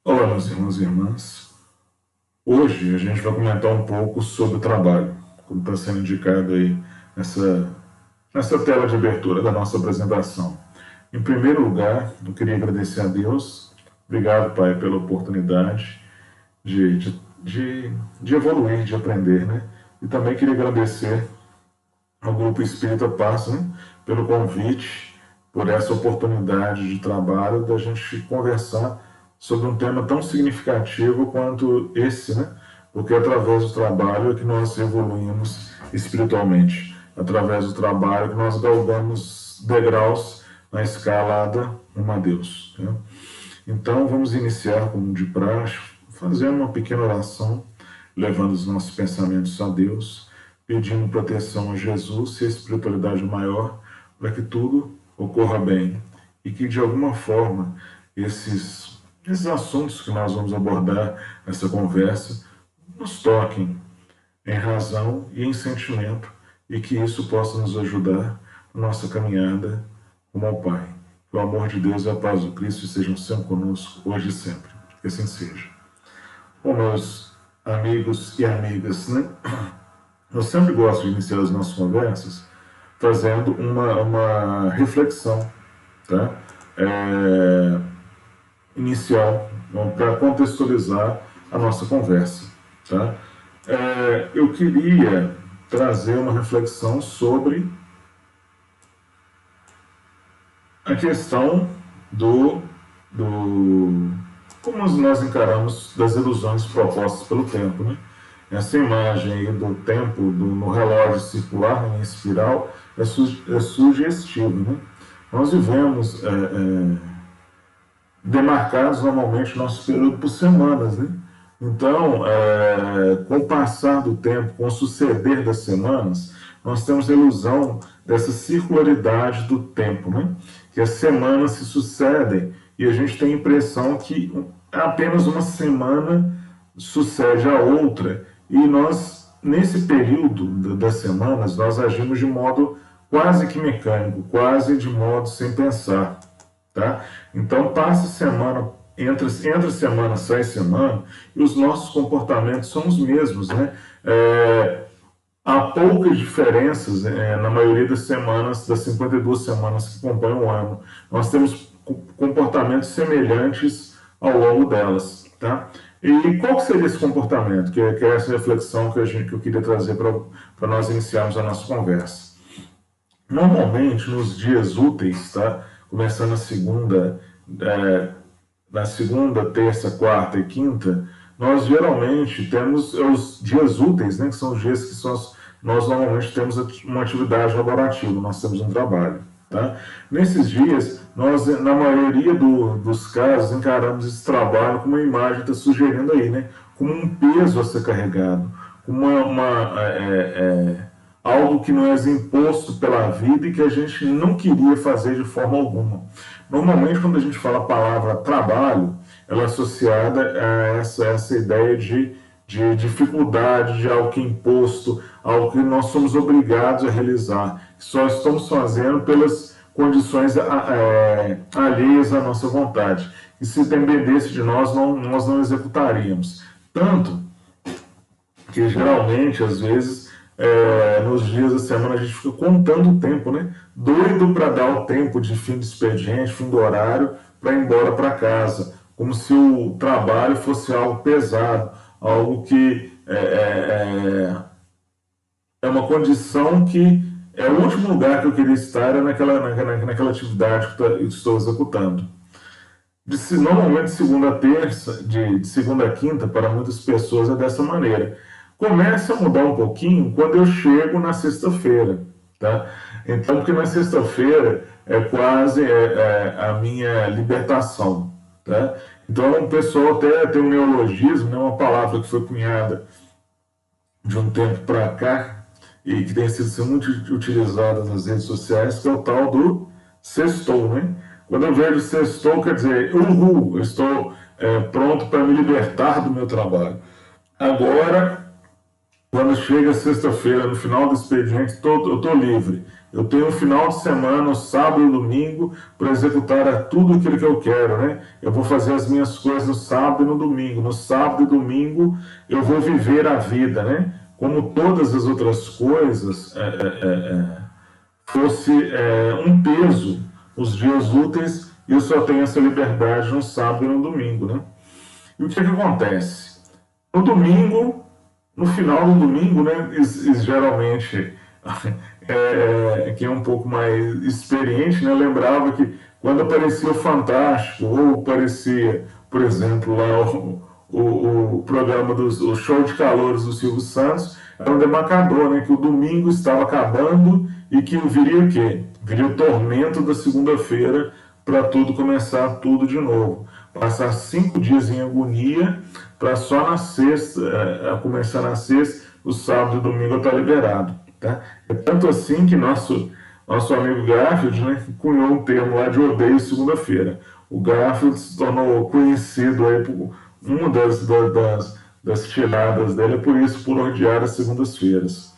Olá, meus irmãos e irmãs. Hoje a gente vai comentar um pouco sobre o trabalho, como está sendo indicado aí nessa tela de abertura da nossa apresentação. Em primeiro lugar, eu queria agradecer a Deus. Obrigado, Pai, pela oportunidade de evoluir, de aprender, né? E também queria agradecer ao Grupo Espírita Paz, né, pelo convite, por essa oportunidade de trabalho da gente conversar sobre um tema tão significativo quanto esse, né? Porque é através do trabalho é que nós evoluímos espiritualmente, através do trabalho que nós galgamos degraus na escalada rumo a Deus. Né? Então vamos iniciar, como de praxe, fazendo uma pequena oração, levando os nossos pensamentos a Deus, pedindo proteção a Jesus e a espiritualidade maior, para que tudo ocorra bem e que de alguma forma esses assuntos que nós vamos abordar nessa conversa nos toquem em razão e em sentimento e que isso possa nos ajudar na nossa caminhada rumo ao Pai. Que o amor de Deus e a paz do Cristo estejam sempre conosco, hoje e sempre. Que assim seja. Bom, meus amigos e amigas, né? Eu sempre gosto de iniciar as nossas conversas fazendo uma reflexão, tá? Inicial, para contextualizar a nossa conversa, tá? Eu queria trazer uma reflexão sobre a questão do como nós encaramos das ilusões propostas pelo tempo, né? Essa imagem aí do tempo no relógio circular, em espiral, é sugestiva, né? Nós vivemos demarcados normalmente nosso período por semanas, né? Então, com o passar do tempo, com o suceder das semanas, nós temos a ilusão dessa circularidade do tempo, né? Que as semanas se sucedem e a gente tem a impressão que apenas uma semana sucede a outra e nós, nesse período das semanas, nós agimos de modo quase que mecânico, quase de modo sem pensar. Tá? Então, passa semana, entra semana, sai semana, e os nossos comportamentos são os mesmos. Né? Há poucas diferenças na maioria das semanas, das 52 semanas que compõem o ano. Nós temos comportamentos semelhantes ao longo delas. Tá? E qual seria esse comportamento? Que é essa reflexão que eu queria trazer para nós iniciarmos a nossa conversa. Normalmente, nos dias úteis, tá? Começando na segunda, terça, quarta e quinta, nós geralmente temos os dias úteis, né? Que são os dias que nós normalmente temos uma atividade laborativa, nós temos um trabalho. Tá? Nesses dias, nós, na maioria dos casos, encaramos esse trabalho como a imagem está sugerindo aí, né? Como um peso a ser carregado, como algo que não é imposto pela vida e que a gente não queria fazer de forma alguma. Normalmente, quando a gente fala a palavra trabalho, ela é associada a essa ideia de dificuldade, de algo que é imposto, algo que nós somos obrigados a realizar, que só estamos fazendo pelas condições alheias à nossa vontade. E se dependesse de nós, nós não executaríamos. Tanto que geralmente, às vezes, nos dias da semana a gente fica contando o tempo, né? Doido para dar o tempo de fim do expediente, fim do horário, para ir embora para casa, como se o trabalho fosse algo pesado, algo que é uma condição que é o último lugar que eu queria estar é naquela atividade que eu estou executando. Normalmente, de segunda a terça, de segunda a quinta, para muitas pessoas é dessa maneira. Começa a mudar um pouquinho quando eu chego na sexta-feira. Tá? Então, porque na sexta-feira é quase a minha libertação. Tá? Então, o pessoal até tem um neologismo, né, uma palavra que foi cunhada de um tempo para cá e que tem sido muito utilizada nas redes sociais, que é o tal do sextou, né? Quando eu vejo sextou, quer dizer, uhul, eu estou pronto para me libertar do meu trabalho. Agora, quando chega sexta-feira, no final do expediente, eu estou livre. Eu tenho o final de semana, o sábado e o domingo, para executar tudo aquilo que eu quero, né? Eu vou fazer as minhas coisas no sábado e no domingo. No sábado e domingo eu vou viver a vida, né? Como todas as outras coisas fosse um peso os dias úteis, e eu só tenho essa liberdade no sábado e no domingo, né? E o que acontece? No domingo, no final do domingo, né, geralmente, quem é um pouco mais experiente, né, lembrava que quando aparecia o Fantástico, ou aparecia, por exemplo, lá o programa o Show de Calouros do Silvio Santos, era um demarcador, né, que o domingo estava acabando e que viria o quê? Viria o tormento da segunda-feira para tudo começar tudo de novo. Passar 5 dias em agonia para só na sexta, começar na sexta, o sábado e domingo estar liberado. Tá? É tanto assim que nosso amigo Garfield, né, cunhou um termo lá de odeio segunda-feira. O Garfield se tornou conhecido aí por uma das tiradas dele, por isso, por odiar as segundas-feiras.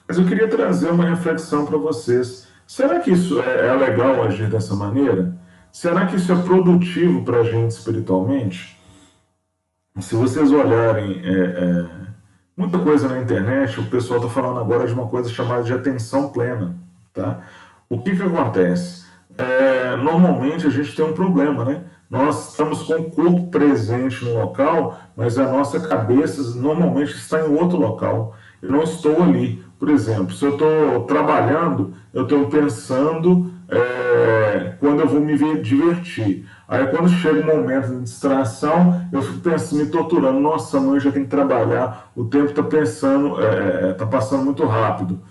Mas eu queria trazer uma reflexão para vocês. Será que isso é legal agir dessa maneira? Será que isso é produtivo para a gente espiritualmente? Se vocês olharem muita coisa na internet, o pessoal está falando agora de uma coisa chamada de atenção plena. Tá? O que acontece? Normalmente a gente tem um problema, né? Nós estamos com o corpo presente no local, mas a nossa cabeça normalmente está em outro local. Eu não estou ali. Por exemplo, se eu estou trabalhando, eu estou pensando quando eu vou me divertir. Aí quando chega o momento de distração, eu fico pensando, me torturando. Nossa, amanhã eu já tenho que trabalhar, o tempo está passando muito rápido.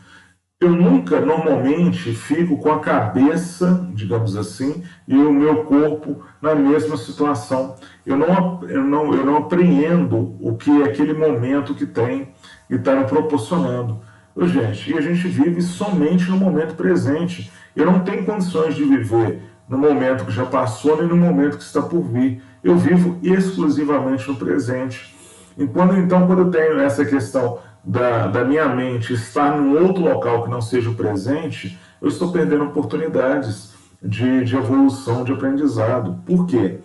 Eu nunca, normalmente, fico com a cabeça, digamos assim, e o meu corpo na mesma situação. Eu não apreendo o que é aquele momento que tem e está me proporcionando. Gente, e a gente vive somente no momento presente. Eu não tenho condições de viver no momento que já passou, nem no momento que está por vir. Eu vivo exclusivamente no presente. Então, quando eu tenho essa questão da minha mente estar num outro local que não seja o presente, eu estou perdendo oportunidades de evolução, de aprendizado. Por quê?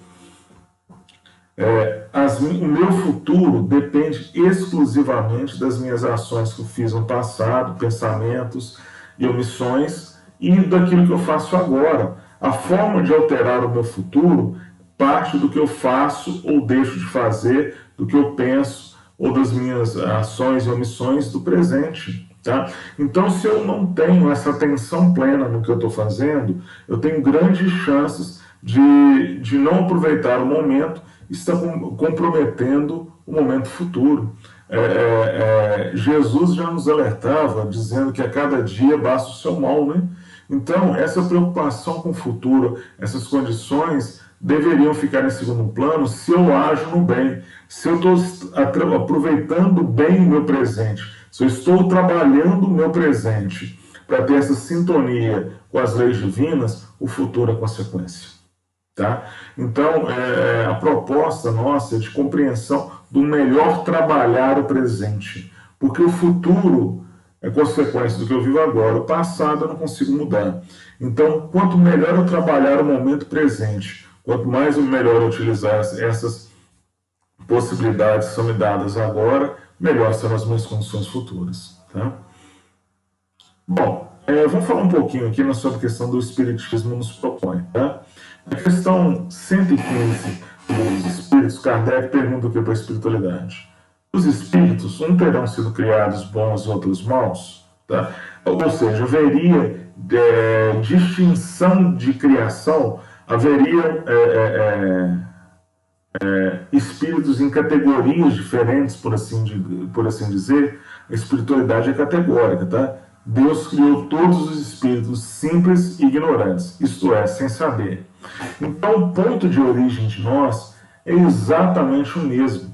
O meu futuro depende exclusivamente das minhas ações que eu fiz no passado, pensamentos e omissões, e daquilo que eu faço agora. A forma de alterar o meu futuro parte do que eu faço ou deixo de fazer, do que eu penso, ou das minhas ações e omissões do presente. Tá? Então, se eu não tenho essa atenção plena no que eu estou fazendo, eu tenho grandes chances de não aproveitar o momento e estar comprometendo o momento futuro. Jesus já nos alertava, dizendo que a cada dia basta o seu mal, né? Então, essa preocupação com o futuro, essas condições deveriam ficar em segundo plano se eu ajo no bem, se eu estou aproveitando bem o meu presente, se eu estou trabalhando o meu presente para ter essa sintonia com as leis divinas, o futuro é consequência. Tá? Então, a proposta nossa é de compreensão do melhor trabalhar o presente, porque o futuro é consequência do que eu vivo agora. O passado eu não consigo mudar. Então, quanto melhor eu trabalhar o momento presente, quanto mais eu melhor utilizar essas possibilidades que são me dadas agora, melhor serão as minhas condições futuras. Tá? Bom, vamos falar um pouquinho aqui sobre a questão do Espiritismo nos propõe. Tá? A questão 115 dos Espíritos, Kardec pergunta o que para a espiritualidade? Os espíritos, terão sido criados bons e outros maus? Tá? Ou seja, haveria distinção de criação, haveria espíritos em categorias diferentes, por assim dizer. A espiritualidade é categórica, tá? Deus criou todos os espíritos simples e ignorantes, isto é, sem saber. Então, o ponto de origem de nós é exatamente o mesmo.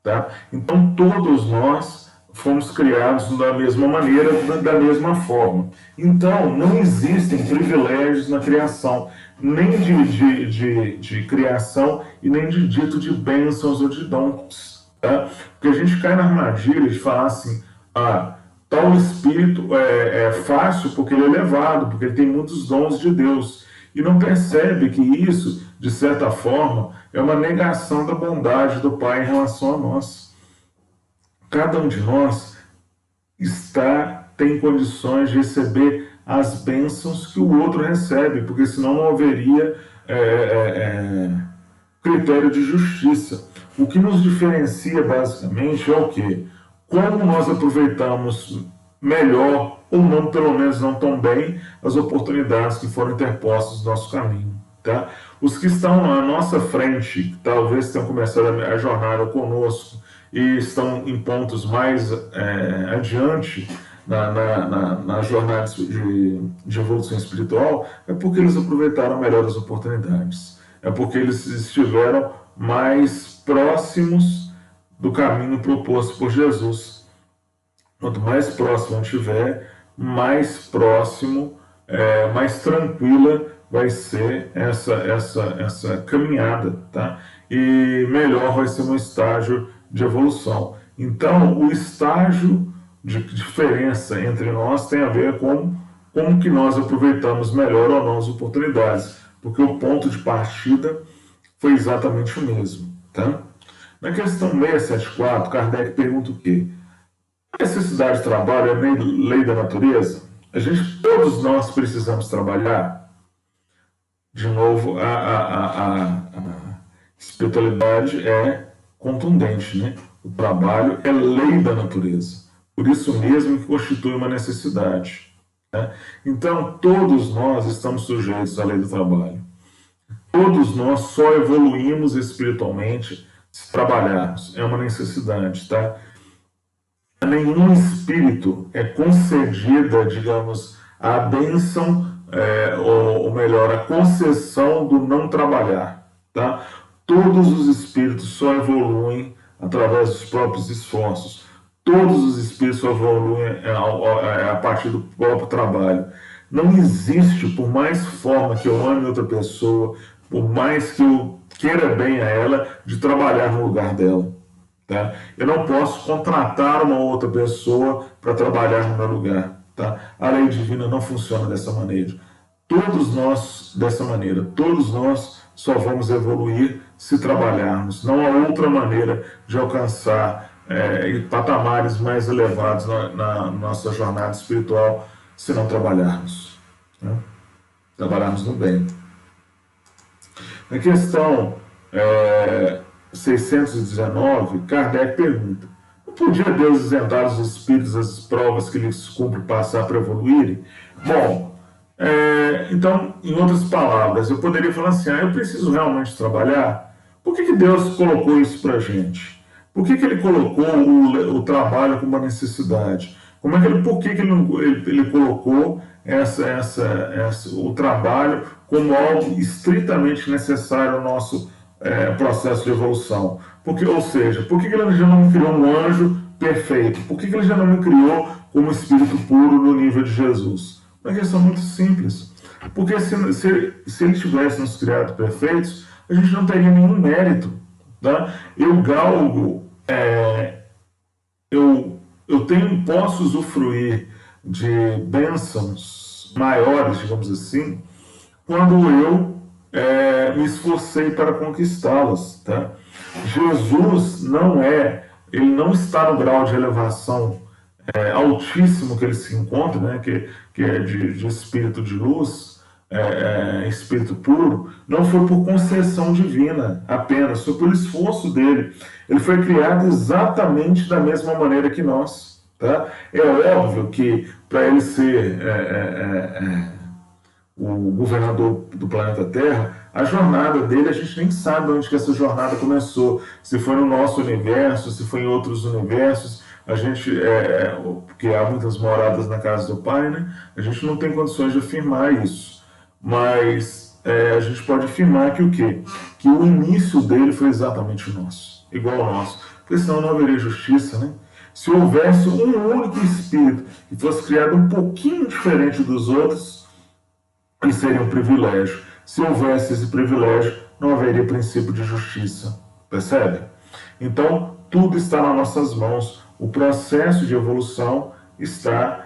Tá? Então, todos nós fomos criados da mesma maneira, da mesma forma. Então, não existem privilégios na criação, nem de criação e nem de dito de bênçãos ou de dons. Tá? Porque a gente cai na armadilha de falar assim, Tal espírito é fácil porque ele é elevado, porque ele tem muitos dons de Deus. E não percebe que isso, de certa forma, é uma negação da bondade do Pai em relação a nós. Cada um de nós tem condições de receber as bênçãos que o outro recebe, porque senão não haveria critério de justiça. O que nos diferencia basicamente é o quê? Como nós aproveitamos melhor, ou não, pelo menos não tão bem, as oportunidades que foram interpostas no nosso caminho. Tá? Os que estão à nossa frente, que talvez tenham começado a jornada conosco e estão em pontos mais adiante na jornada de evolução espiritual, é porque eles aproveitaram melhor as oportunidades. É porque eles estiveram mais próximos do caminho proposto por Jesus. Quanto mais próximo eu estiver, mais próximo, mais tranquila vai ser essa caminhada, tá? E melhor vai ser um estágio de evolução. Então, o estágio de diferença entre nós tem a ver com como que nós aproveitamos melhor ou não as oportunidades, porque o ponto de partida foi exatamente o mesmo, tá? Na questão 674, Kardec pergunta o quê? A necessidade de trabalho é lei da natureza? Todos nós precisamos trabalhar? De novo, a espiritualidade é contundente, né? O trabalho é lei da natureza. Por isso mesmo que constitui uma necessidade. Né? Então, todos nós estamos sujeitos à lei do trabalho. Todos nós só evoluímos espiritualmente se trabalharmos. É uma necessidade, tá? A nenhum espírito é concedida, digamos, a bênção, ou melhor, a concessão do não trabalhar, tá? Todos os espíritos só evoluem através dos próprios esforços. Todos os espíritos só evoluem a partir do próprio trabalho. Não existe, por mais forma que eu ame outra pessoa, por mais que eu queira bem a ela, de trabalhar no lugar dela. Tá? Eu não posso contratar uma outra pessoa para trabalhar no meu lugar. Tá? A lei divina não funciona dessa maneira. Todos nós, dessa maneira, todos nós só vamos evoluir se trabalharmos. Não há outra maneira de alcançar patamares mais elevados na nossa jornada espiritual se não trabalharmos. Né? Trabalharmos no bem. Na questão 619, Kardec pergunta: não podia Deus isentar os espíritos das provas que lhes cumpre passar para evoluírem? Bom, então, em outras palavras, eu poderia falar assim: eu preciso realmente trabalhar? Por que Deus colocou isso para a gente? Por que ele colocou o trabalho como uma necessidade? Por que ele colocou o trabalho como algo estritamente necessário ao nosso processo de evolução? Ou seja, por que ele já não criou um anjo perfeito? Por que ele já não me criou como um espírito puro no nível de Jesus? Uma questão muito simples. Porque se ele tivesse nos criado perfeitos, a gente não teria nenhum mérito. Tá? Eu galgo, posso usufruir de bênçãos maiores, digamos assim, quando eu me esforcei para conquistá-las. Tá? Jesus ele não está no grau de elevação altíssimo que ele se encontra, né, que é de espírito de luz, espírito puro, não foi por concessão divina apenas, foi pelo esforço dele. Ele foi criado exatamente da mesma maneira que nós. Tá? É óbvio que para ele ser o governador do planeta Terra, a jornada dele, a gente nem sabe onde que essa jornada começou, se foi no nosso universo, se foi em outros universos. A gente, porque há muitas moradas na casa do Pai, né? A gente não tem condições de afirmar isso. Mas a gente pode afirmar que o quê? Que o início dele foi exatamente o nosso, igual ao nosso. Porque senão não haveria justiça, né? Se houvesse um único espírito que fosse criado um pouquinho diferente dos outros, isso seria um privilégio. Se houvesse esse privilégio, não haveria princípio de justiça. Percebe? Então, tudo está nas nossas mãos. O processo de evolução está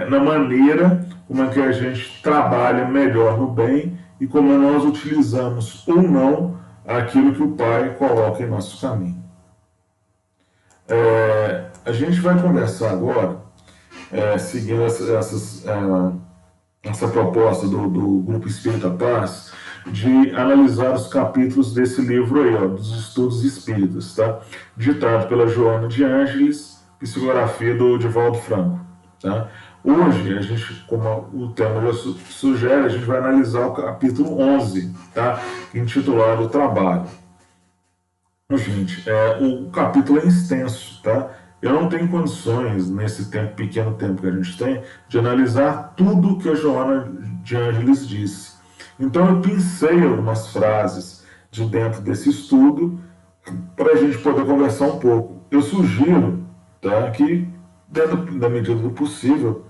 na maneira como é que a gente trabalha melhor no bem e como nós utilizamos ou não aquilo que o Pai coloca em nosso caminho. A gente vai conversar agora, seguindo essa proposta do Grupo Espírita Paz, de analisar os capítulos desse livro aí, ó, dos Estudos Espíritas, tá? Ditado pela Joana de Ângeles, psicografia do Divaldo Franco, tá? Hoje, a gente, como o tema já sugere, a gente vai analisar o capítulo 11, tá? Intitulado Trabalho. Gente, o capítulo é extenso, tá? Eu não tenho condições, nesse pequeno tempo que a gente tem, de analisar tudo que a Joana de Ângeles disse. Então eu pensei algumas frases de dentro desse estudo para a gente poder conversar um pouco. Eu sugiro, tá, que, dentro da medida do possível,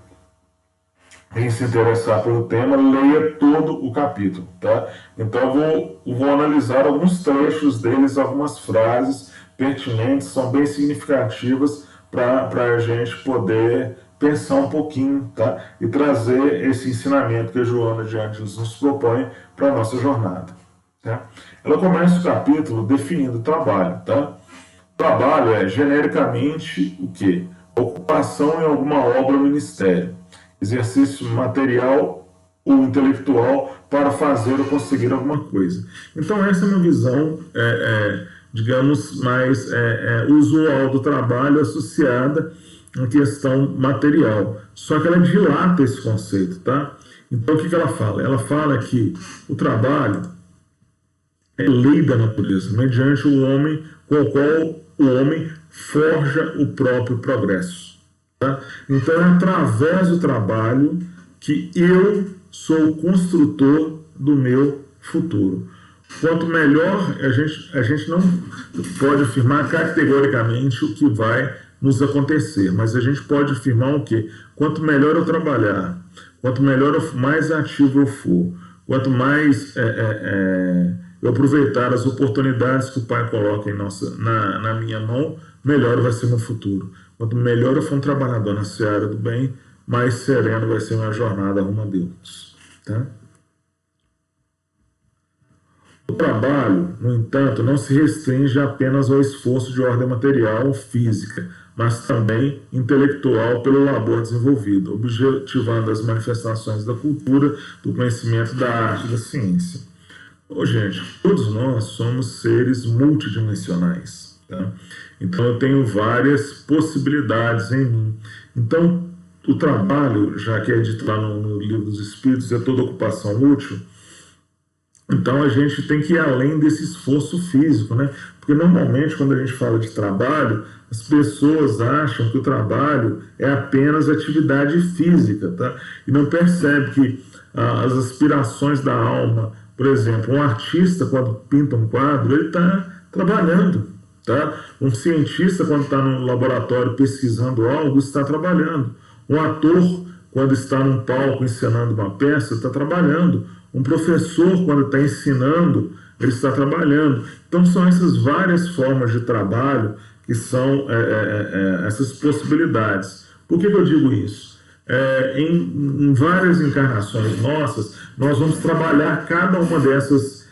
quem se interessar pelo tema, leia todo o capítulo, tá? Então eu vou analisar alguns trechos deles, algumas frases pertinentes, são bem significativas para a gente poder pensar um pouquinho, tá? E trazer esse ensinamento que a Joana de Ângeles nos propõe para a nossa jornada, tá? Ela começa o capítulo definindo o trabalho, tá? Trabalho é, genericamente, o quê? Ocupação em alguma obra ou ministério. Exercício material ou intelectual para fazer ou conseguir alguma coisa. Então essa é uma visão, digamos, mais usual do trabalho associada à questão material. Só que ela dilata esse conceito, tá? Então o que ela fala? Ela fala que o trabalho é lei da natureza, mediante o homem com o qual o homem forja o próprio progresso. Tá? Então é através do trabalho que eu sou o construtor do meu futuro. Quanto melhor, a gente não pode afirmar categoricamente o que vai nos acontecer, mas a gente pode afirmar o quê? Quanto melhor eu trabalhar, quanto melhor mais ativo eu for, quanto mais eu aproveitar as oportunidades que o Pai coloca na minha mão, melhor vai ser meu futuro. Quanto melhor eu for um trabalhador na seara do bem, mais sereno vai ser minha jornada rumo a Deus. Tá? O trabalho, no entanto, não se restringe apenas ao esforço de ordem material ou física, mas também intelectual pelo labor desenvolvido, objetivando as manifestações da cultura, do conhecimento, da arte e da ciência. Gente, todos nós somos seres multidimensionais, tá? Então eu tenho várias possibilidades em mim. Então o trabalho, já que é dito lá no Livro dos Espíritos, é toda ocupação útil. Então a gente tem que ir além desse esforço físico, né? Porque normalmente quando a gente fala de trabalho, as pessoas acham que o trabalho é apenas atividade física, tá? E não percebe que as aspirações da alma, por exemplo, um artista quando pinta um quadro, ele está trabalhando, tá? Um cientista quando está no laboratório pesquisando algo, está trabalhando. Um ator quando está num palco encenando uma peça, está trabalhando. Um professor, quando está ensinando, ele está trabalhando. Então, são essas várias formas de trabalho que são essas possibilidades. Por que eu digo isso? Em várias encarnações nossas, nós vamos trabalhar cada uma dessas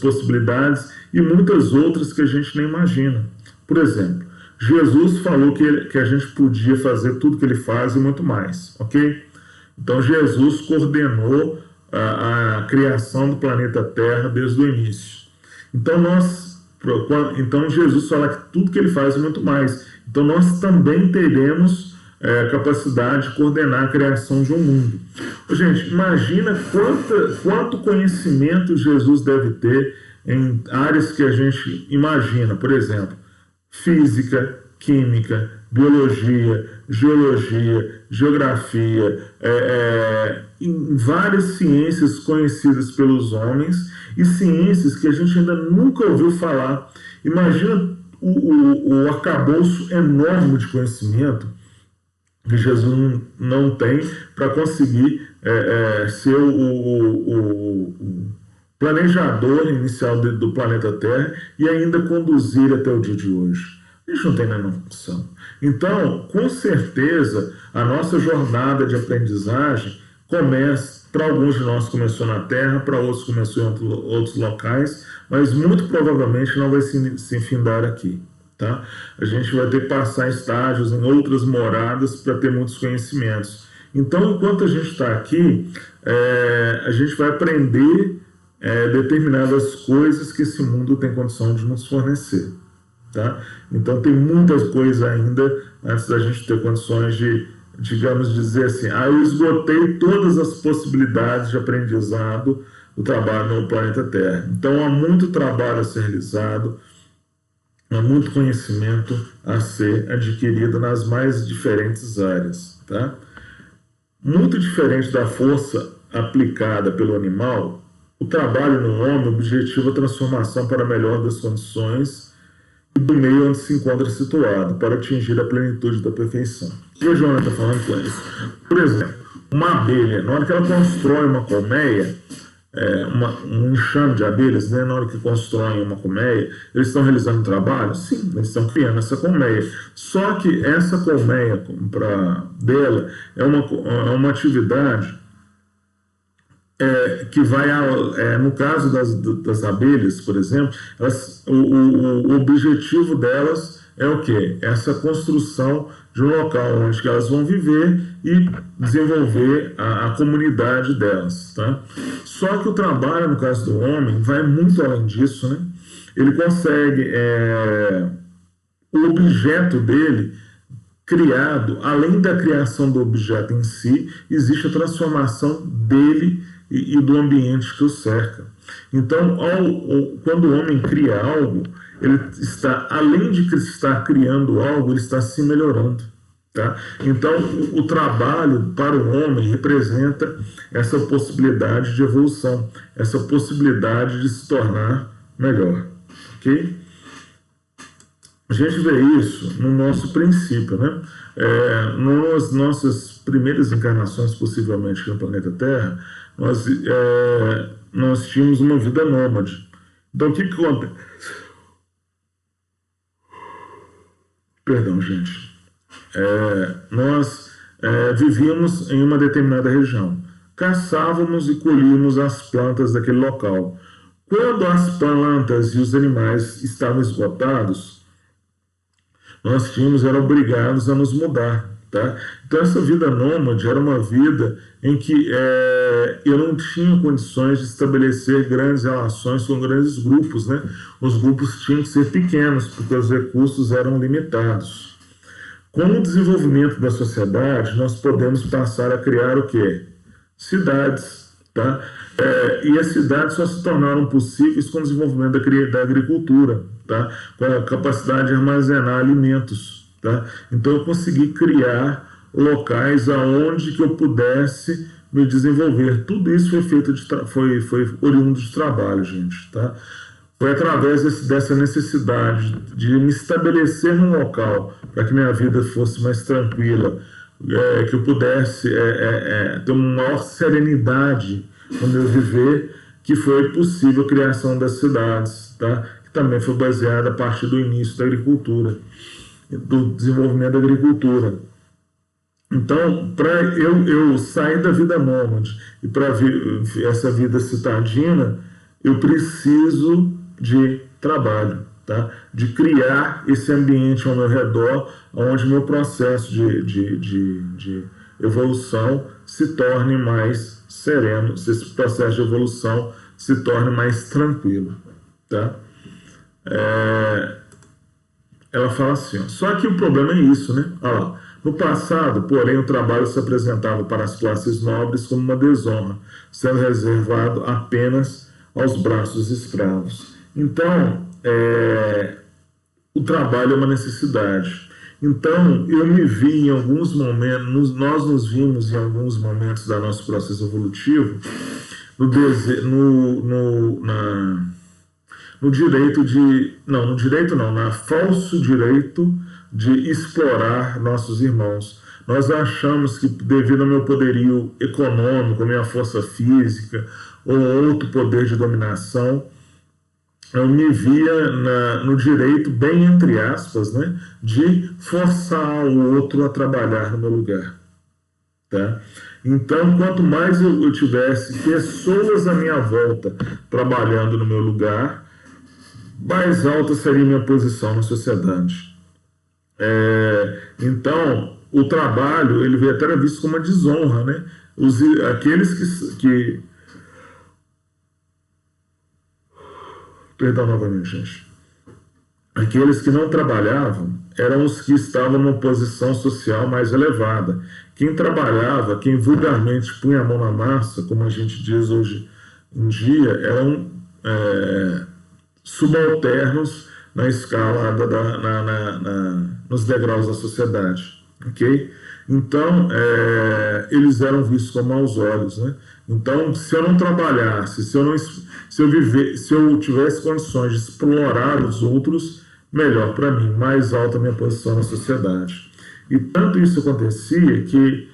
possibilidades e muitas outras que a gente nem imagina. Por exemplo, Jesus falou que a gente podia fazer tudo que ele faz e muito mais, ok? Então Jesus coordenou a criação do planeta Terra desde o início. Então Jesus fala que tudo que ele faz e muito mais. Então nós também teremos capacidade de coordenar a criação de um mundo. Gente, imagina quanto conhecimento Jesus deve ter em áreas que a gente imagina, por exemplo, física, química, biologia, geologia, geografia, em várias ciências conhecidas pelos homens e ciências que a gente ainda nunca ouviu falar. Imagina o arcabouço enorme de conhecimento que Jesus não tem para conseguir ser o planejador inicial do planeta Terra e ainda conduzir até o dia de hoje. A gente não tem nenhuma função. Então, com certeza, a nossa jornada de aprendizagem começa, para alguns de nós começou na Terra, para outros começou em outros locais, mas muito provavelmente não vai se findar aqui. Tá? A gente vai ter que passar estágios em outras moradas para ter muitos conhecimentos. Então, enquanto a gente está aqui, a gente vai aprender determinadas coisas que esse mundo tem condição de nos fornecer. Tá? Então, tem muitas coisas ainda antes da gente ter condições de, digamos, dizer assim, eu esgotei todas as possibilidades de aprendizado do trabalho no planeta Terra. Então, há muito trabalho a ser realizado, há muito conhecimento a ser adquirido nas mais diferentes áreas. Tá? Muito diferente da força aplicada pelo animal, o trabalho no homem objetiva a transformação para a melhor das condições e do meio onde se encontra situado, para atingir a plenitude da perfeição. O que a Joana está falando com isso? Por exemplo, uma abelha, na hora que ela constrói uma colmeia, um enxame de abelhas, né, na hora que constroem uma colmeia, eles estão realizando um trabalho? Sim, eles estão criando essa colmeia. Só que essa colmeia dela é uma atividade que vai, no caso das abelhas, por exemplo, o objetivo delas é o quê? Essa construção de um local onde elas vão viver e desenvolver a comunidade delas. Tá? Só que o trabalho, no caso do homem, vai muito além disso. Né? Ele consegue, o objeto dele criado, além da criação do objeto em si, existe a transformação dele e do ambiente que o cerca. Então, quando o homem cria algo, ele está, além de estar criando algo, ele está se melhorando. Tá? Então, o trabalho para o homem representa essa possibilidade de evolução, essa possibilidade de se tornar melhor. Ok? A gente vê isso no nosso princípio. Né? Nas nossas primeiras encarnações, possivelmente, aqui no planeta Terra, nós tínhamos uma vida nômade. Então, o que acontece? Perdão, gente. Nós vivíamos em uma determinada região. Caçávamos e colhíamos as plantas daquele local. Quando as plantas e os animais estavam esgotados, nós eram obrigados a nos mudar. Tá? Então, essa vida nômade era uma vida em que eu não tinha condições de estabelecer grandes relações com grandes grupos. Né? Os grupos tinham que ser pequenos, porque os recursos eram limitados. Com o desenvolvimento da sociedade, nós podemos passar a criar o quê? Cidades. Tá? E as cidades só se tornaram possíveis com o desenvolvimento da agricultura, tá? Com a capacidade de armazenar alimentos. Tá? Então eu consegui criar locais aonde que eu pudesse me desenvolver. Tudo isso foi oriundo de trabalho, gente. Tá? Foi através dessa necessidade de me estabelecer num local para que minha vida fosse mais tranquila, que eu pudesse ter uma maior serenidade no meu viver, que foi possível a criação das cidades, tá? Que também foi baseada a partir do início da agricultura, do desenvolvimento da agricultura. Então, para eu sair da vida nômade e para essa vida citadina, eu preciso de trabalho, tá? De criar esse ambiente ao meu redor, onde meu processo de evolução se torne mais sereno, se esse processo de evolução se torne mais tranquilo. Tá? Ela fala assim, ó, só que o problema é isso, né? Olha lá. No passado, porém, o trabalho se apresentava para as classes nobres como uma desonra, sendo reservado apenas aos braços escravos. Então, o trabalho é uma necessidade. Então, eu me vi em alguns momentos, nós nos vimos em alguns momentos do nosso processo evolutivo na falso direito de explorar nossos irmãos. Nós achamos que, devido ao meu poderio econômico, à minha força física ou outro poder de dominação, eu me via no direito, bem entre aspas, né, de forçar o outro a trabalhar no meu lugar. Tá? Então, quanto mais eu tivesse pessoas à minha volta trabalhando no meu lugar, mais alta seria minha posição na sociedade. Então, o trabalho, ele veio até visto como uma desonra, né? Aqueles que... Perdão novamente, gente. Aqueles que não trabalhavam eram os que estavam numa posição social mais elevada. Quem trabalhava, quem vulgarmente punha a mão na massa, como a gente diz hoje em dia, eram subalternos na escala, nos degraus da sociedade. Ok? Então, eles eram vistos com maus olhos, né? Então, se eu não trabalhasse, se eu tivesse condições de explorar os outros, melhor para mim, mais alta a minha posição na sociedade. E tanto isso acontecia que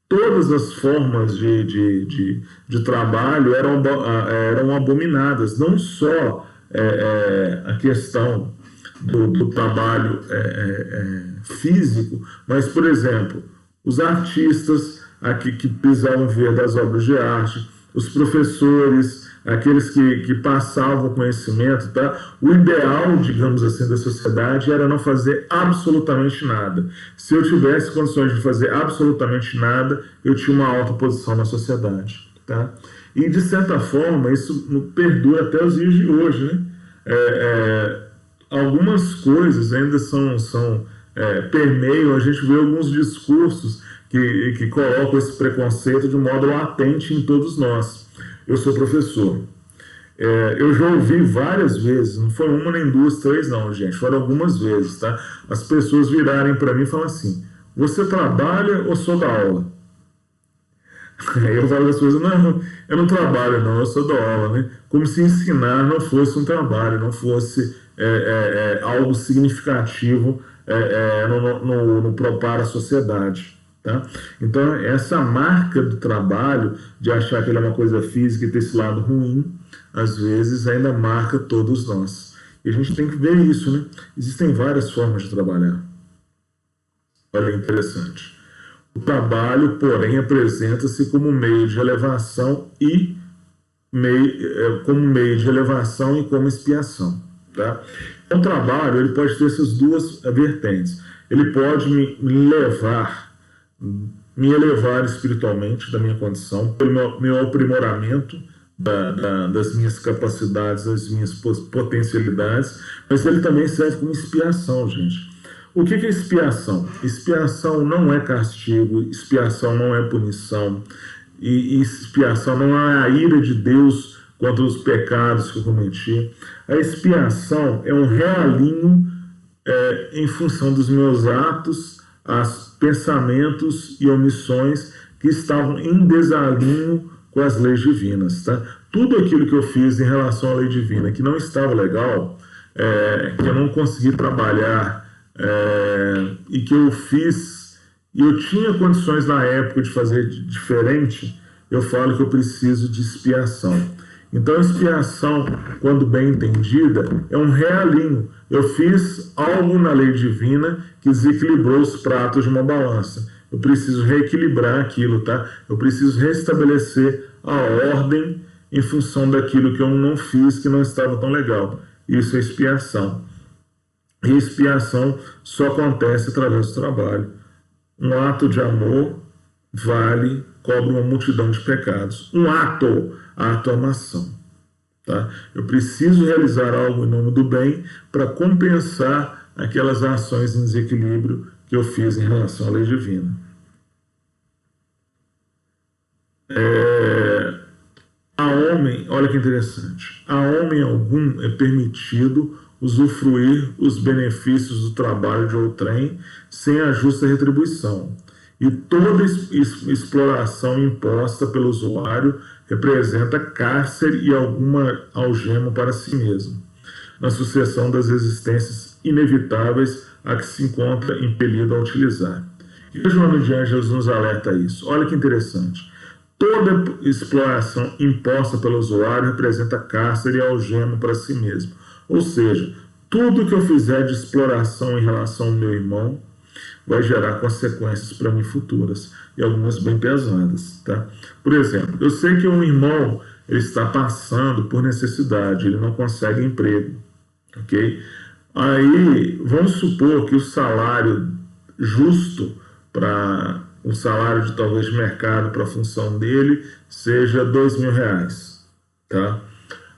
todas as formas de trabalho eram abominadas, não só a questão do trabalho físico, mas, por exemplo, os artistas que precisavam ver das obras de arte, os professores, aqueles que passavam conhecimento, tá? O ideal, digamos assim, da sociedade era não fazer absolutamente nada. Se eu tivesse condições de fazer absolutamente nada, eu tinha uma alta posição na sociedade, tá? E, de certa forma, isso perdura até os dias de hoje, né? Algumas coisas ainda permeiam, a gente vê alguns discursos que colocam esse preconceito de modo latente em todos nós. Eu sou professor. Eu já ouvi várias vezes, não foi uma nem duas, três não, gente, foram algumas vezes, tá? As pessoas virarem para mim e falam assim: você trabalha ou só dá aula? Aí eu falo as coisas: não, eu não trabalho não, eu só dou aula, né? Como se ensinar não fosse um trabalho, não fosse algo significativo para a sociedade. Tá? Então, essa marca do trabalho, de achar que ele é uma coisa física e ter esse lado ruim, às vezes ainda marca todos nós. E a gente tem que ver isso, né? Existem várias formas de trabalhar. Olha que interessante. O trabalho, porém, apresenta-se como meio de elevação e como expiação. Tá? O trabalho, ele pode ter essas duas vertentes. Ele pode me elevar espiritualmente da minha condição, pelo meu aprimoramento das minhas capacidades, das minhas potencialidades, mas ele também serve como expiação, gente. O que é expiação? Expiação não é castigo, expiação não é punição, e expiação não é a ira de Deus contra os pecados que eu cometi. A expiação é um realinho em função dos meus atos, pensamentos e omissões que estavam em desalinho com as leis divinas. Tá? Tudo aquilo que eu fiz em relação à lei divina que não estava legal, que eu não consegui trabalhar e que eu fiz, e eu tinha condições na época de fazer diferente, eu falo que eu preciso de expiação. Então, a expiação, quando bem entendida, é um realinho. Eu fiz algo na lei divina que desequilibrou os pratos de uma balança. Eu preciso reequilibrar aquilo, tá? Eu preciso restabelecer a ordem em função daquilo que eu não fiz, que não estava tão legal. Isso é expiação. E expiação só acontece através do trabalho. Um ato de amor cobre uma multidão de pecados. Ato é uma ação. Tá? Eu preciso realizar algo em nome do bem para compensar aquelas ações em desequilíbrio que eu fiz em relação à lei divina. Olha que interessante, a homem algum é permitido usufruir os benefícios do trabalho de outrem sem a justa retribuição. E toda exploração imposta pelo usuário representa cárcere e alguma algema para si mesmo, na sucessão das existências inevitáveis a que se encontra impelido a utilizar. E Joana de Ângeles nos alerta a isso. Olha que interessante. Toda exploração imposta pelo usuário representa cárcere e algema para si mesmo. Ou seja, tudo que eu fizer de exploração em relação ao meu irmão vai gerar consequências para mim futuras, e algumas bem pesadas. Tá? Por exemplo, eu sei que um irmão ele está passando por necessidade, ele não consegue emprego. Ok? Aí, vamos supor que o salário justo para um salário de talvez de mercado para a função dele seja R$ 2.000, tá?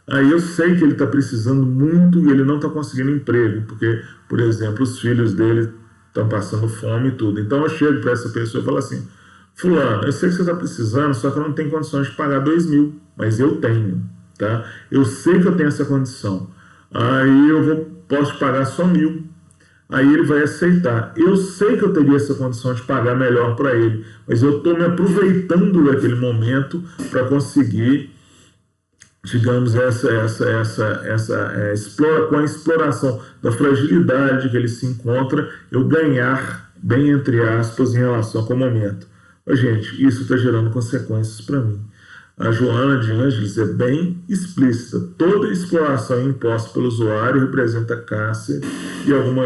Aí eu sei que ele está precisando muito e ele não está conseguindo emprego, porque, por exemplo, os filhos dele estão passando fome e tudo. Então eu chego para essa pessoa e falo assim: fulano, eu sei que você está precisando, só que eu não tenho condições de pagar 2.000, mas eu tenho, tá? Eu sei que eu tenho essa condição. Aí posso pagar só 1.000. Aí ele vai aceitar. Eu sei que eu teria essa condição de pagar melhor para ele, mas eu estou me aproveitando daquele momento para conseguir, digamos, com a exploração da fragilidade que ele se encontra, eu ganhar, bem entre aspas, em relação com o momento. Mas, gente, isso está gerando consequências para mim. A Joana de Ângeles é bem explícita. Toda exploração imposta pelo usuário representa cárcere e alguma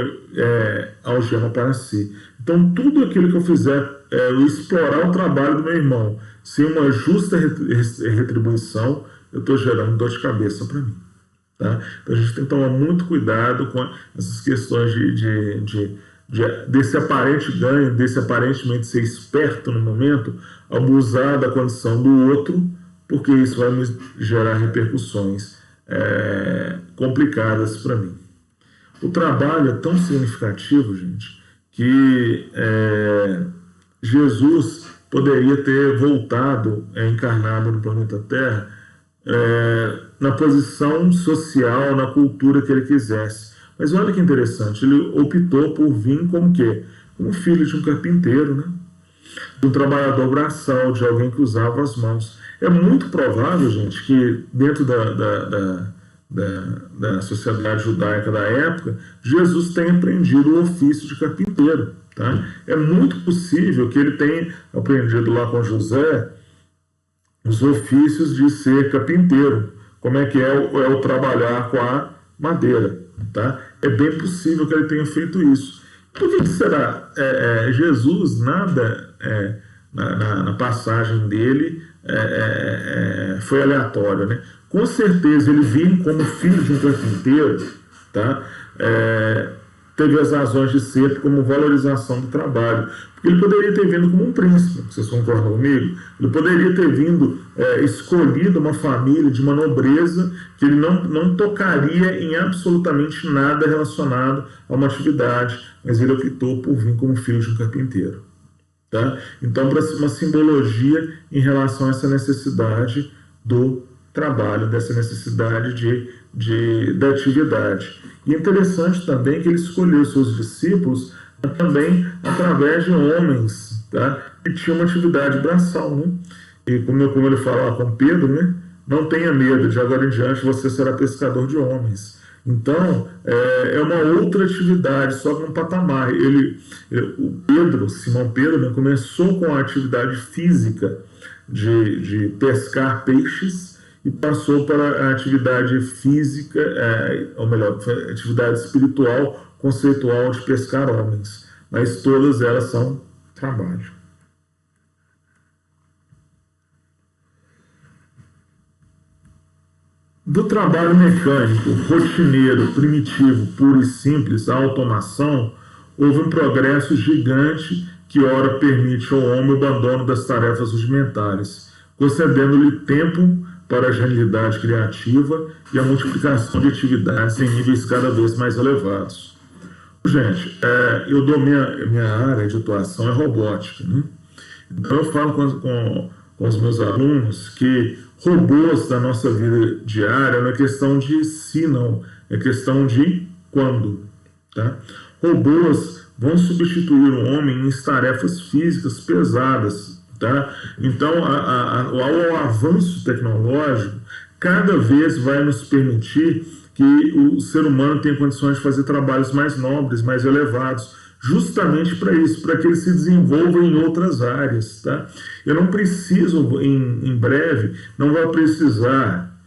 algema para si. Então, tudo aquilo que eu fizer, eu explorar o trabalho do meu irmão sem uma justa retribuição, eu estou gerando dor de cabeça para mim. Tá? Então, a gente tem que tomar muito cuidado com essas questões desse aparente ganho, desse aparentemente ser esperto no momento, abusar da condição do outro, porque isso vai me gerar repercussões complicadas para mim. O trabalho é tão significativo, gente, que Jesus poderia ter voltado, encarnado no planeta Terra, na posição social, na cultura que ele quisesse. Mas olha que interessante, ele optou por vir como quê? Como filho de um carpinteiro, né? De um trabalhador braçal, de alguém que usava as mãos. É muito provável, gente, que dentro da sociedade judaica da época, Jesus tenha aprendido o ofício de carpinteiro. Tá? É muito possível que ele tenha aprendido lá com José os ofícios de ser carpinteiro, como é que é o trabalhar com a madeira. Tá? É bem possível que ele tenha feito isso. Por que será? Jesus, nada na passagem dele foi aleatório, né? Com certeza ele vinha como filho de um carpinteiro, tá? Teve as razões de ser como valorização do trabalho, porque ele poderia ter vindo como um príncipe, vocês concordam comigo? Ele poderia ter vindo escolhido uma família de uma nobreza que ele não tocaria em absolutamente nada relacionado a uma atividade, mas ele optou por vir como filho de um carpinteiro. Tá? Então, para uma simbologia em relação a essa necessidade do trabalho, dessa necessidade da atividade. E é interessante também que ele escolheu seus discípulos também através de homens, tá? Que tinham uma atividade braçal, né? E como ele fala lá com Pedro, né? Não tenha medo, de agora em diante você será pescador de homens. Então, é uma outra atividade, só que um patamar. Simão Pedro, né, começou com a atividade física de pescar peixes e passou para a atividade física, ou melhor, atividade espiritual, conceitual de pescar homens. Mas todas elas são trabalho. Do trabalho mecânico, rotineiro, primitivo, puro e simples, à automação, houve um progresso gigante que ora permite ao homem o abandono das tarefas rudimentares, concedendo-lhe tempo para a genialidade criativa e a multiplicação de atividades em níveis cada vez mais elevados. Gente, eu dou minha área de atuação é robótica, né? Então eu falo com os meus alunos que robôs da nossa vida diária não é questão de se, não. É questão de quando. Tá? Robôs vão substituir o homem em tarefas físicas pesadas. Tá? Então, o avanço tecnológico cada vez vai nos permitir que o ser humano tenha condições de fazer trabalhos mais nobres, mais elevados, justamente para isso, para que ele se desenvolva em outras áreas, tá? Eu não preciso, em breve, não vai precisar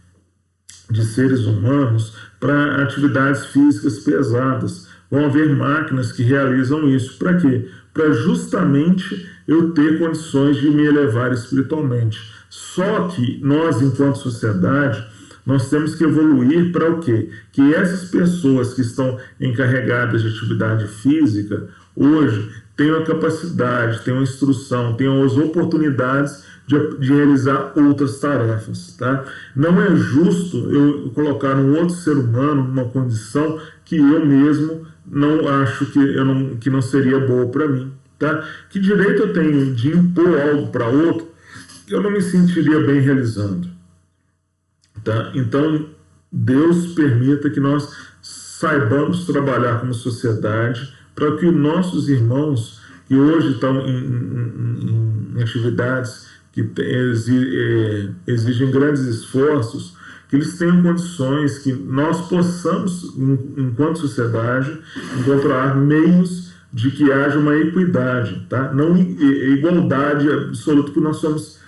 de seres humanos para atividades físicas pesadas. Vão haver máquinas que realizam isso. Para quê? Para justamente eu ter condições de me elevar espiritualmente. Só que nós, enquanto sociedade, nós temos que evoluir para o quê? Que essas pessoas que estão encarregadas de atividade física, hoje, tenham a capacidade, tenham a instrução, tenham as oportunidades de realizar outras tarefas. Tá? Não é justo eu colocar um outro ser humano numa condição que eu mesmo não acho que não seria boa para mim. Tá? Que direito eu tenho de impor algo para outro que eu não me sentiria bem realizando? Tá? Então, Deus permita que nós saibamos trabalhar como sociedade para que nossos irmãos que hoje estão em atividades que exigem grandes esforços, que eles tenham condições, que nós possamos, enquanto sociedade, encontrar meios de que haja uma equidade, tá? Não igualdade absoluta, porque nós somos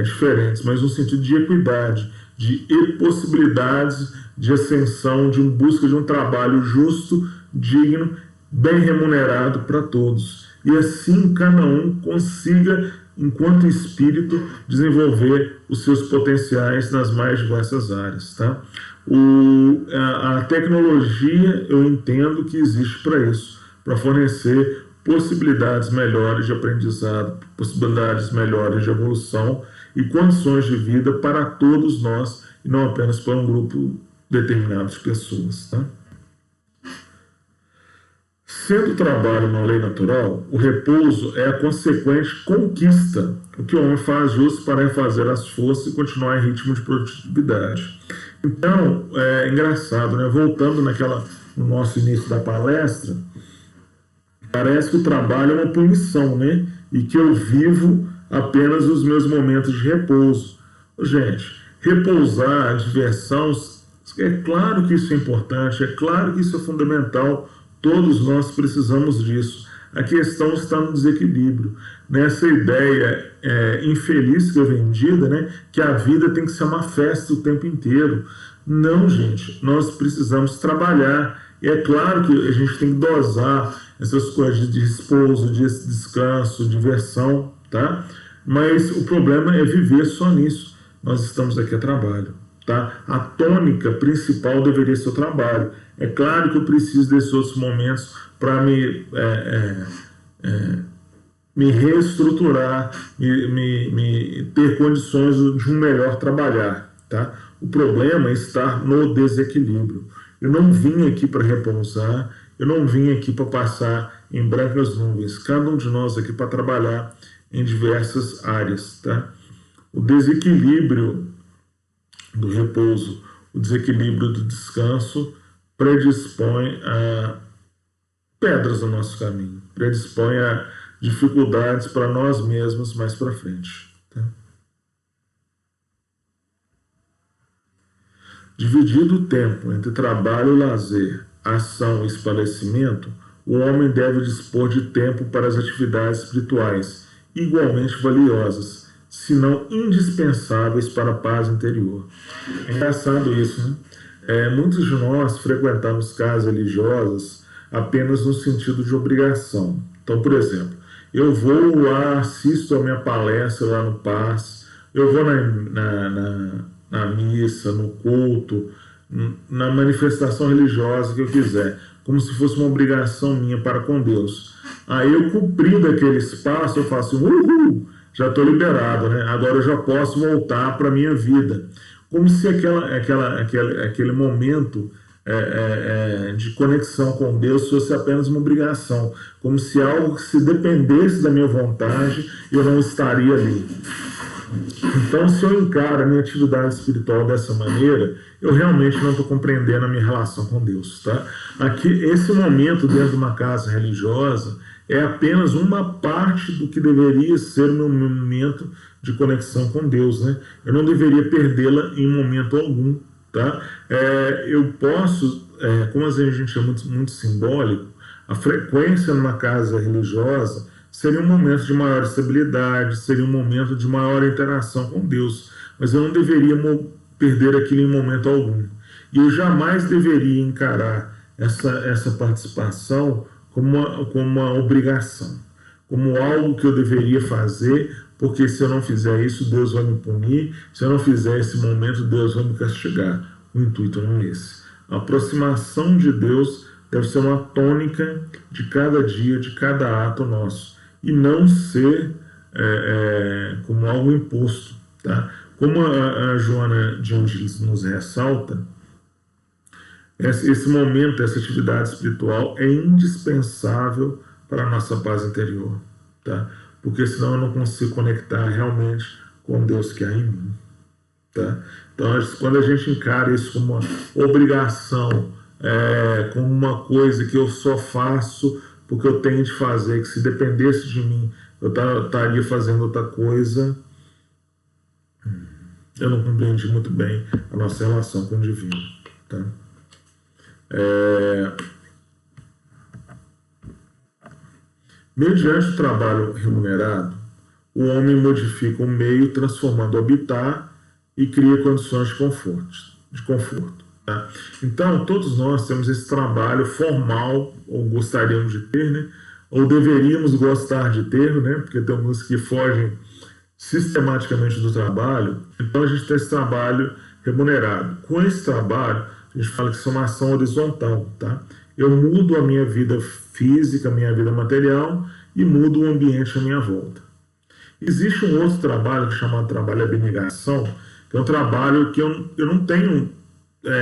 diferentes, mas no sentido de equidade, de possibilidades de ascensão, de busca de um trabalho justo, digno, bem remunerado para todos. E assim cada um consiga, enquanto espírito, desenvolver os seus potenciais nas mais diversas áreas. Tá? A tecnologia, eu entendo que existe para isso, para fornecer possibilidades melhores de aprendizado, possibilidades melhores de evolução e condições de vida para todos nós, e não apenas para um grupo determinado de pessoas. Tá? Sendo o trabalho uma lei natural, o repouso é a consequente conquista, o que o homem faz justo para refazer as forças e continuar em ritmo de produtividade. Então, é engraçado, né? Voltando no nosso início da palestra, parece que o trabalho é uma punição, né? E que eu vivo apenas os meus momentos de repouso. Gente, repousar, diversão, é claro que isso é importante, é claro que isso é fundamental. Todos nós precisamos disso. A questão está no desequilíbrio. Nessa ideia infeliz que é vendida, né, que a vida tem que ser uma festa o tempo inteiro. Não, gente. Nós precisamos trabalhar. E é claro que a gente tem que dosar essas coisas de repouso, de descanso, diversão, tá? Mas o problema é viver só nisso. Nós estamos aqui a trabalho. Tá? A tônica principal deveria ser o trabalho. É claro que eu preciso desses outros momentos para me reestruturar, me ter condições de um melhor trabalhar. Tá? O problema está no desequilíbrio. Eu não vim aqui para repousar, eu não vim aqui para passar em brancas nuvens. Cada um de nós aqui para trabalhar em diversas áreas. Tá? O desequilíbrio do repouso, o desequilíbrio do descanso predispõe a pedras no nosso caminho, predispõe a dificuldades para nós mesmos mais para frente. Tá? Dividido o tempo entre trabalho e lazer, ação e espalecimento, o homem deve dispor de tempo para as atividades espirituais, igualmente valiosas, se não indispensáveis para a paz interior. É engraçado isso, né? Muitos de nós frequentamos casas religiosas apenas no sentido de obrigação. Então, por exemplo, eu vou lá, assisto a minha palestra lá no Paz, eu vou na missa, no culto, na manifestação religiosa que eu quiser, como se fosse uma obrigação minha para com Deus. Aí eu cumprindo aquele espaço, eu faço uhul! Já estou liberado, né? Agora eu já posso voltar para a minha vida. Como se aquele momento de conexão com Deus fosse apenas uma obrigação. Como se algo que se dependesse da minha vontade, eu não estaria ali. Então, se eu encaro a minha atividade espiritual dessa maneira, eu realmente não estou compreendendo a minha relação com Deus. Tá? Aqui, esse momento dentro de uma casa religiosa é apenas uma parte do que deveria ser o meu momento de conexão com Deus. Né? Eu não deveria perdê-la em momento algum. Tá? Eu posso, como a gente é muito simbólico, A frequência numa casa religiosa seria um momento de maior estabilidade, seria um momento de maior interação com Deus, mas eu não deveria perder aquilo em momento algum. E eu jamais deveria encarar essa participação como uma obrigação, como algo que eu deveria fazer, porque se eu não fizer isso, Deus vai me punir, se eu não fizer esse momento, Deus vai me castigar. O intuito não é esse. A aproximação de Deus deve ser uma tônica de cada dia, de cada ato nosso, e não ser como algo imposto. Tá? Como a Joana de Angelis nos ressalta, esse momento, essa atividade espiritual é indispensável para a nossa paz interior, tá? Porque senão eu não consigo conectar realmente com Deus que há em mim. Tá? Então, quando a gente encara isso como uma obrigação, como uma coisa que eu só faço porque eu tenho de fazer, que se dependesse de mim eu estaria fazendo outra coisa, eu não compreendi muito bem a nossa relação com o divino. Tá? Mediante o trabalho remunerado, o homem modifica o meio, transformando o habitar e cria condições de conforto. Tá? Então, todos nós temos esse trabalho formal, ou gostaríamos de ter, né? Ou deveríamos gostar de ter, né? Porque tem alguns que fogem sistematicamente do trabalho. Então, a gente tem esse trabalho remunerado. Com esse trabalho, a gente fala que isso é uma ação horizontal. Tá? Eu mudo a minha vida física, a minha vida material, e mudo o ambiente à minha volta. Existe um outro trabalho que é chamado trabalho de abnegação, que é um trabalho que eu não tenho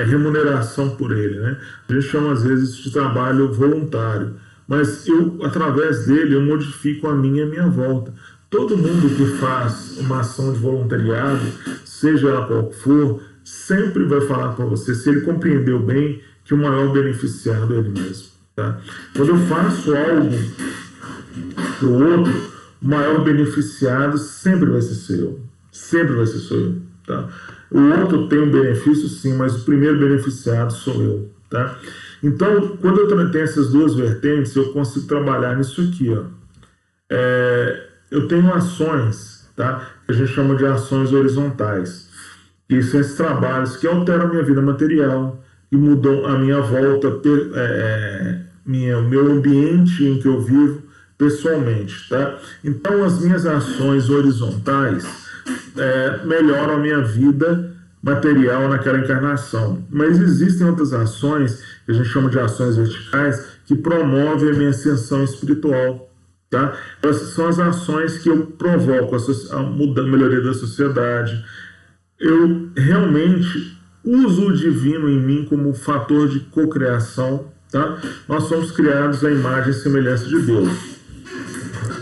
remuneração por ele. Né? A gente chama às vezes de trabalho voluntário, mas através dele eu modifico a minha volta. Todo mundo que faz uma ação de voluntariado, seja ela qual for, sempre vai falar para você, se ele compreendeu bem, que o maior beneficiado é ele mesmo. Tá? Quando eu faço algo para o outro, o maior beneficiado sempre vai ser eu. Sempre vai ser eu. Tá? O outro tem um benefício, sim, mas o primeiro beneficiado sou eu. Tá? Então, quando eu tenho essas duas vertentes, eu consigo trabalhar nisso aqui. Ó. Eu tenho ações, tá? Que a gente chama de ações horizontais. Que são esses trabalhos que alteram a minha vida material, que mudam a minha volta, o meu ambiente em que eu vivo pessoalmente. Tá? Então, as minhas ações horizontais melhoram a minha vida material naquela encarnação. Mas existem outras ações, que a gente chama de ações verticais, que promovem a minha ascensão espiritual. Tá? Essas são as ações que eu provoco a melhoria da sociedade. Eu realmente uso o divino em mim como fator de cocriação. Tá? Nós somos criados à imagem e semelhança de Deus.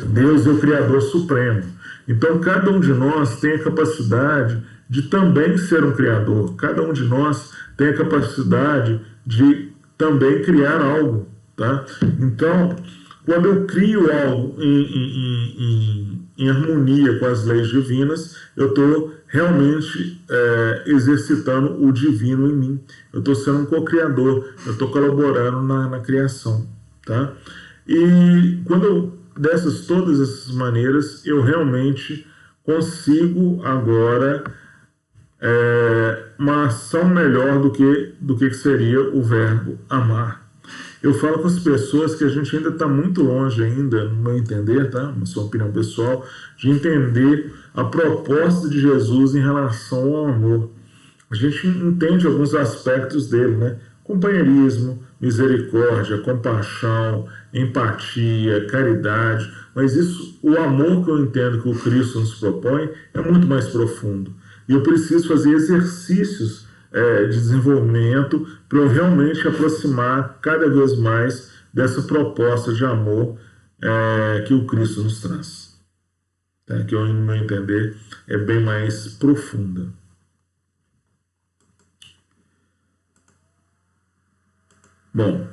Deus é o Criador Supremo. Então, cada um de nós tem a capacidade de também ser um Criador. Cada um de nós tem a capacidade de também criar algo. Tá? Então, quando eu crio algo em harmonia com as leis divinas, eu estou realmente exercitando o divino em mim. Eu estou sendo um co-criador, eu estou colaborando na criação. Tá? E quando todas essas maneiras, eu realmente consigo agora uma ação melhor do que seria o verbo amar. Eu falo com as pessoas que a gente ainda está muito longe ainda, no meu entender, tá? Na sua opinião pessoal, de entender a proposta de Jesus em relação ao amor. A gente entende alguns aspectos dele, né? Companheirismo, misericórdia, compaixão, empatia, caridade, mas o amor que eu entendo que o Cristo nos propõe é muito mais profundo. E eu preciso fazer exercícios de desenvolvimento para eu realmente aproximar cada vez mais dessa proposta de amor que o Cristo nos traz. Tá? Que, no meu entender, é bem mais profunda. Bom,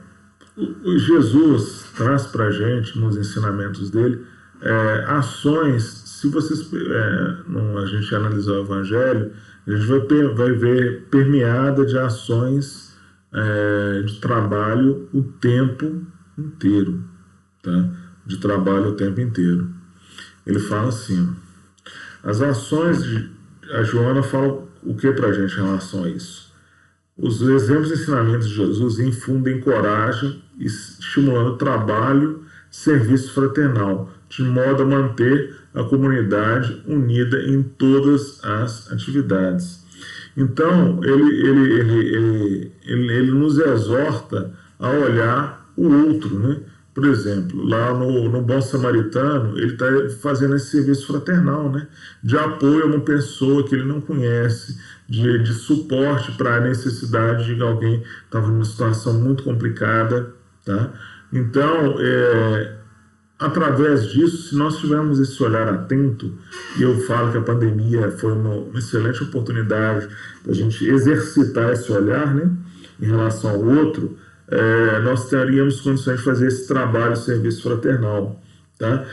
Jesus traz para a gente, nos ensinamentos dele, ações. Se vocês, a gente analisar o Evangelho, a gente vai ver permeada de ações de trabalho o tempo inteiro, tá? De trabalho o tempo inteiro. Ele fala assim, as ações a Joana fala o que para a gente em relação a isso? Os exemplos e ensinamentos de Jesus infundem coragem, estimulando trabalho, serviço fraternal, de modo a manter a comunidade unida em todas as atividades. Então, ele nos exorta a olhar o outro, né? Por exemplo, lá no Bom Samaritano, ele está fazendo esse serviço fraternal, né? De apoio a uma pessoa que ele não conhece, de suporte para a necessidade de alguém que estava numa situação muito complicada, tá? Então, através disso, se nós tivermos esse olhar atento, e eu falo que a pandemia foi uma excelente oportunidade da gente exercitar esse olhar, né, em relação ao outro, nós teríamos condições de fazer esse trabalho, serviço fraternal, tá?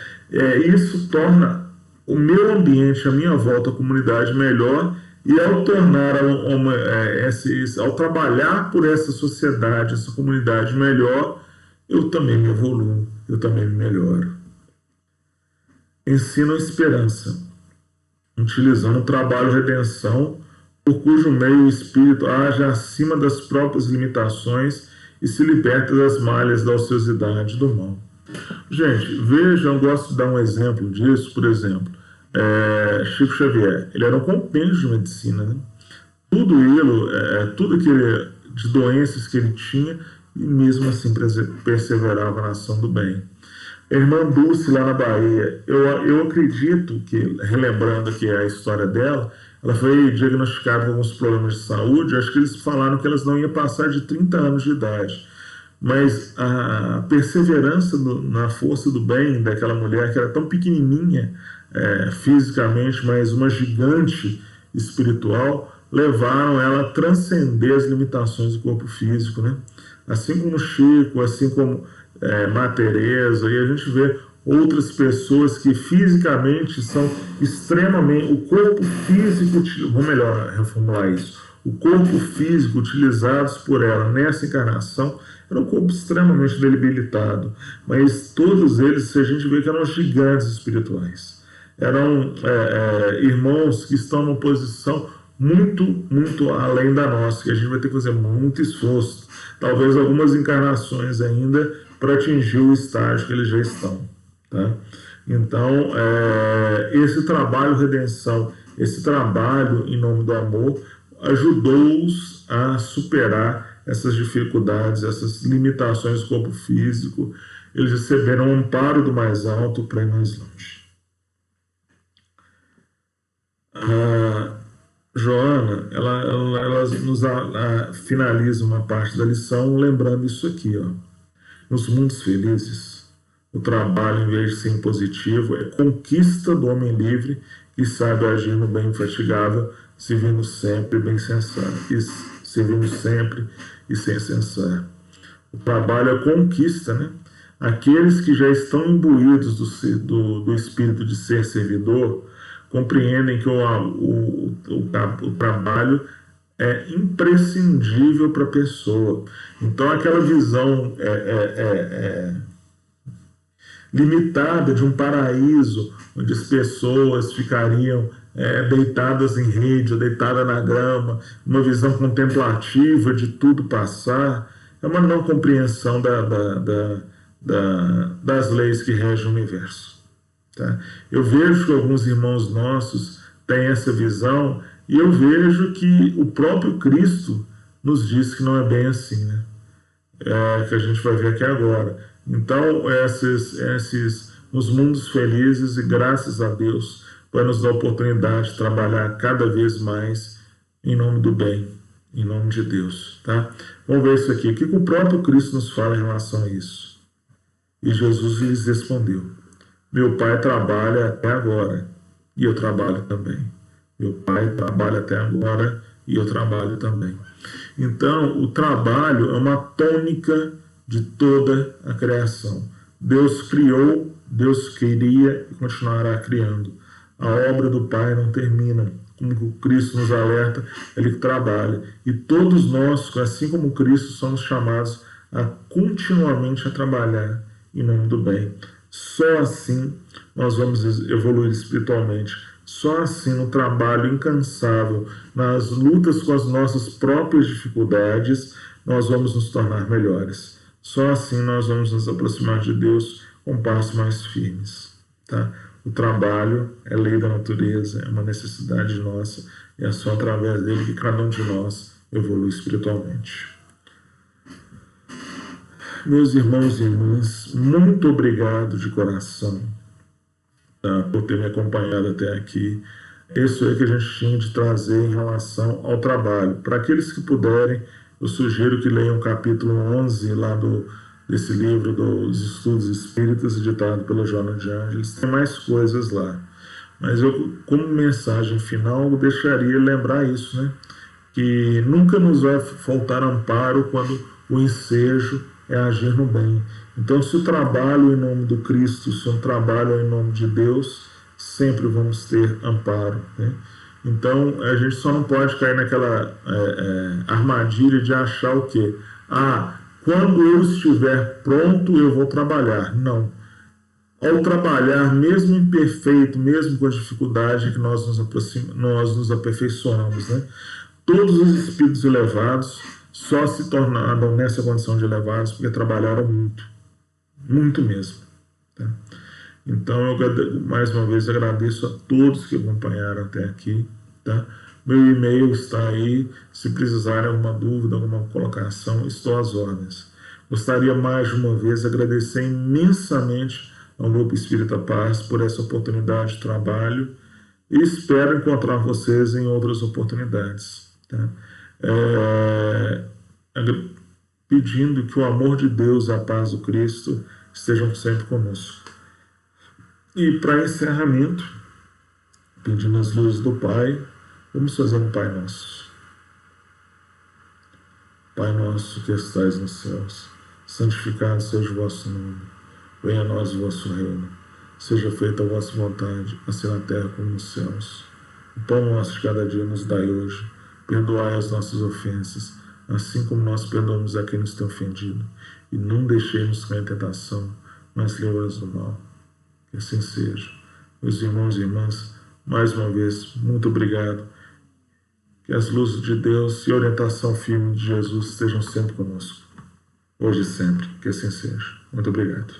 Isso torna o meu ambiente, a minha volta à comunidade melhor, e ao tornar, ao trabalhar por essa sociedade, essa comunidade melhor, eu também me evoluo, eu também me melhoro. Ensino a esperança, utilizando o trabalho de redenção, por cujo meio o espírito age acima das próprias limitações e se liberta das malhas da ociosidade do mal. Gente, vejam, eu gosto de dar um exemplo disso, por exemplo, Chico Xavier, ele era um compêndio de medicina, né? Tudo de doenças que ele tinha, e mesmo assim perseverava na ação do bem. A irmã Dulce, lá na Bahia, eu acredito que, relembrando aqui a história dela, ela foi diagnosticada com alguns problemas de saúde, acho que eles falaram que elas não iam passar de 30 anos de idade. Mas a perseverança na força do bem daquela mulher, que era tão pequenininha fisicamente, mas uma gigante espiritual, levaram ela a transcender as limitações do corpo físico, né? Assim como Chico, assim como Mater Teresa, e a gente vê outras pessoas que fisicamente são extremamente... O corpo físico, vou melhor reformular isso, o corpo físico utilizados por ela nessa encarnação era um corpo extremamente debilitado, mas todos eles, a gente vê que eram gigantes espirituais. Eram irmãos que estão numa posição muito, muito além da nossa, que a gente vai ter que fazer muito esforço, talvez algumas encarnações ainda, para atingir o estágio que eles já estão. Tá? Então, esse trabalho redenção, esse trabalho em nome do amor, ajudou-os a superar essas dificuldades, essas limitações do corpo físico. Eles receberam o amparo do mais alto para ir mais longe. Joana, ela nos finaliza uma parte da lição lembrando isso aqui, ó. Nos mundos felizes, o trabalho, em vez de ser impositivo, é conquista do homem livre que sabe agir no bem infatigável, servindo sempre bem sensato, servindo sempre e sem cessar. O trabalho é conquista, né? Aqueles que já estão imbuídos do espírito de ser servidor compreendem que o trabalho é imprescindível para a pessoa. Então, aquela visão limitada de um paraíso, onde as pessoas ficariam deitadas em rede, ou deitadas na grama, uma visão contemplativa de tudo passar, é uma não compreensão das leis que regem o universo. Tá? Eu vejo que alguns irmãos nossos têm essa visão, e eu vejo que o próprio Cristo nos diz que não é bem assim, né? Que a gente vai ver aqui agora. Então, nos mundos felizes, e graças a Deus, vai nos dar a oportunidade de trabalhar cada vez mais em nome do bem, em nome de Deus. Tá? Vamos ver isso aqui. O que o próprio Cristo nos fala em relação a isso? E Jesus lhes respondeu: meu Pai trabalha até agora, e eu trabalho também. Meu Pai trabalha até agora, e eu trabalho também. Então, o trabalho é uma tônica de toda a criação. Deus criou, Deus queria e continuará criando. A obra do Pai não termina. Como o Cristo nos alerta, Ele trabalha. E todos nós, assim como Cristo, somos chamados a continuamente a trabalhar em nome do bem. Só assim nós vamos evoluir espiritualmente. Só assim, no trabalho incansável, nas lutas com as nossas próprias dificuldades, nós vamos nos tornar melhores. Só assim nós vamos nos aproximar de Deus com passos mais firmes. Tá? O trabalho é lei da natureza, é uma necessidade nossa, e é só através dele que cada um de nós evolui espiritualmente. Meus irmãos e irmãs, muito obrigado de coração, tá, por ter me acompanhado até aqui. Isso é que a gente tinha de trazer em relação ao trabalho. Para aqueles que puderem, eu sugiro que leiam o capítulo 11 lá desse livro dos Estudos Espíritas, editado pela Joana de Ângeles. Tem mais coisas lá. Mas eu, como mensagem final, eu deixaria lembrar isso, né? Que nunca nos vai faltar amparo quando o ensejo é agir no bem. Então, se o trabalho em nome do Cristo, se o trabalho em nome de Deus, sempre vamos ter amparo, né? Então, a gente só não pode cair naquela armadilha de achar o quê? Quando eu estiver pronto, eu vou trabalhar. Não. Ao trabalhar, mesmo imperfeito, mesmo com a dificuldade que nós nos aperfeiçoamos, né? Todos os espíritos elevados só se tornaram nessa condição de elevados porque trabalharam muito. Muito mesmo. Tá? Então, eu mais uma vez agradeço a todos que acompanharam até aqui. Tá? Meu e-mail está aí. Se precisarem alguma dúvida, alguma colocação, estou às ordens. Gostaria mais de uma vez de agradecer imensamente ao Grupo Espírita Paz por essa oportunidade de trabalho e espero encontrar vocês em outras oportunidades. Tá? Pedindo que o amor de Deus e a paz do Cristo estejam sempre conosco. E para encerramento, pedindo as luzes do Pai, vamos fazer um Pai Nosso. Pai nosso que estais nos céus, santificado seja o vosso nome. Venha a nós o vosso reino. Seja feita a vossa vontade, assim na terra como nos céus. O pão nosso de cada dia nos dai hoje. Perdoai as nossas ofensas, assim como nós perdoamos a quem nos tem ofendido. E não deixemos cair em tentação, mas livra-nos do mal. Que assim seja. Meus irmãos e irmãs, mais uma vez, muito obrigado. Que as luzes de Deus e a orientação firme de Jesus estejam sempre conosco. Hoje e sempre. Que assim seja. Muito obrigado.